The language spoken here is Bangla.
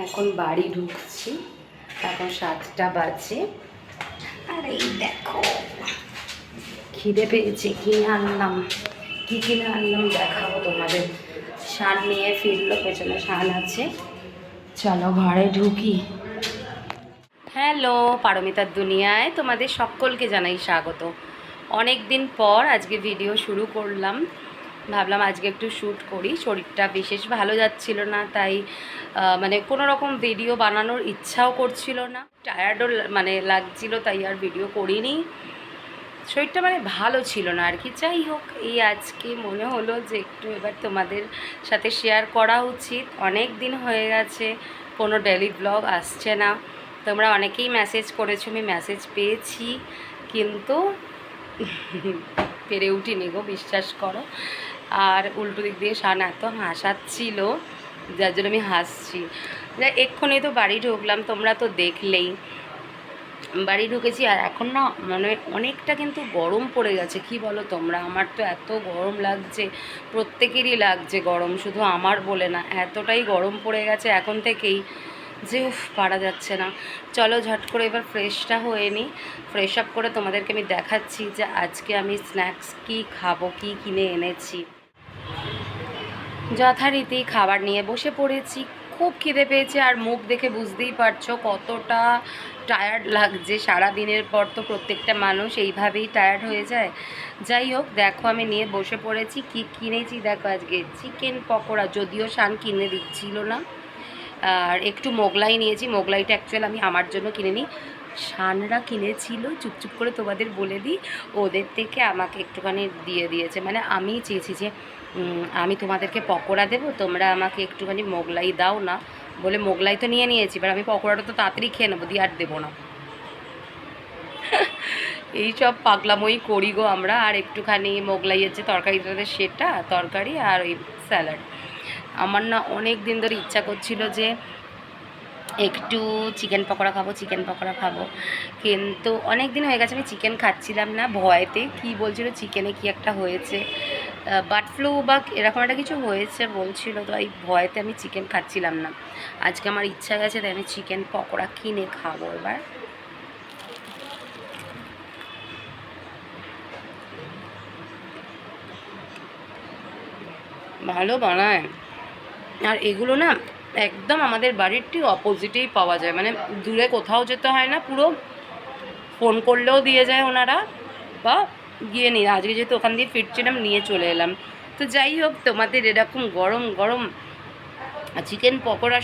এখন বাড়ি ঢুকছি, এখন 7টা বাজে। আর এই দেখো খিদে পেয়েছে, কিনে আনলাম। কি কিনে আনলাম দেখাবো তোমাদের। শান নিয়ে ফিরলো, পেছনে শান আছে। চলো ঘরে ঢুকি। হ্যালো, পারমিতার দুনিয়ায় তোমাদের সকলকে জানাই স্বাগত। অনেক দিন পর আজকে ভিডিও শুরু করলাম। ভাবলাম আজকে একটু শ্যুট করি। শরীরটা বিশেষ ভালো যাচ্ছিল না, তাই মানে কোনো রকম ভিডিও বানানোর ইচ্ছাও করছিল না, টায়ার্ডও লাগছিল, তাই আর ভিডিও করিনি। শরীরটা ভালো ছিল না আর কি। যাই হোক, এই আজকে মনে হলো যে একটু এবার তোমাদের সাথে শেয়ার করা উচিত। অনেক দিন হয়ে গেছে কোনো ডেইলি ব্লগ আসছে না। তোমরা অনেকেই মেসেজ করেছো, আমি মেসেজ পেয়েছি, কিন্তু পেরে উঠিনি গো, বিশ্বাস করো। আর উল্টো দিক দিয়ে শান এত হাসাচ্ছিল, যার জন্য আমি হাসছি। এক্ষুনি তো বাড়ি ঢুকলাম, তোমরা তো দেখলেই। বাড়ি ঢুকেছি আর এখন না অনেকটা কিন্তু গরম পড়ে গেছে। কি বলো তোমরা? আমার তো এত গরম লাগছে, প্রত্যেকেরই লাগছে গরম, শুধু আমার বলে না। এতটাই গরম পড়ে গেছে এখন থেকেই যে পারা যাচ্ছে না। চলো ঝট করে এবার ফ্রেশটা হয়ে নিই। ফ্রেশ আপ করে তোমাদেরকে আমি দেখাচ্ছি যে আজকে আমি স্ন্যাক্স কী খাবো, কী কিনে এনেছি। যথারীতি খাবার নিয়ে বসে পড়েছি। খুব খিদে পেয়েছে, আর মুখ দেখে বুঝতেই পারছো কতটা টায়ার্ড লাগছে। সারা দিনের পর তো প্রত্যেকটা মানুষ এইভাবেই টায়ার্ড হয়ে যায়। যাই হোক, দেখো আমি নিয়ে বসে পড়েছি। কি কিনেছি দেখো, আজকে চিকেন পকোড়া, যদিও শান কিনে দিচ্ছিল না। আর একটু মোগলাই নিয়েছি। মোগলাইটা অ্যাকচুয়ালি আমি আমার জন্য কিনে নিই, শানরা কিনেছিল। চুপচুপ করে তোমাদের বলে দিই, ওদের থেকে আমাকে একটুখানি দিয়ে দিয়েছে। আমি চেয়েছি যে আমি তোমাদেরকে পকোড়া দেবো, তোমরা আমাকে একটুখানি মোগলাই দাও না, বলে মোগলাই তো নিয়ে নিয়েছি। এবার আমি পকোড়াটা তো তাড়াতাড়ি খেয়ে নেবো, দিয়ে আর দেবো না। এই সব পাগলামোই করি গো আমরা। আর একটুখানি মোগলাইয়ের যে তরকারিটাতে, সেটা তরকারি আর ওই স্যালাড। আমার না অনেক দিন ধরে ইচ্ছা করছিল যে একটু চিকেন পকোড়া খাবো, চিকেন পকোড়া খাবো, কিন্তু অনেক দিন হয়ে গেছে আমি চিকেন খাচ্ছিলাম না ভয়েতে। কি বলছিল, চিকেনে কি একটা হয়েছে, বার্ড ফ্লু বা এরকম একটা কিছু হয়েছে বলছিল, তো এই ভয়েতে আমি চিকেন খাচ্ছিলাম না। আজকে আমার ইচ্ছা গেছে, তাই আমি চিকেন পকোড়া কিনে খাবো এবার। ভালো বানায়। আর এগুলো না একদম আমাদের বাড়ির ঠিক অপোজিটেই পাওয়া যায়, দূরে কোথাও যেতে হয় না, পুরো ফোন করলেও দিয়ে যায় ওনারা, বা গিয়ে নিয়ে, আজকে যেহেতু ওখান দিয়ে ফিরছিলাম নিয়ে চলে এলাম। তো যাই হোক, তোমাদের এরকম গরম গরম চিকেন পকোড়া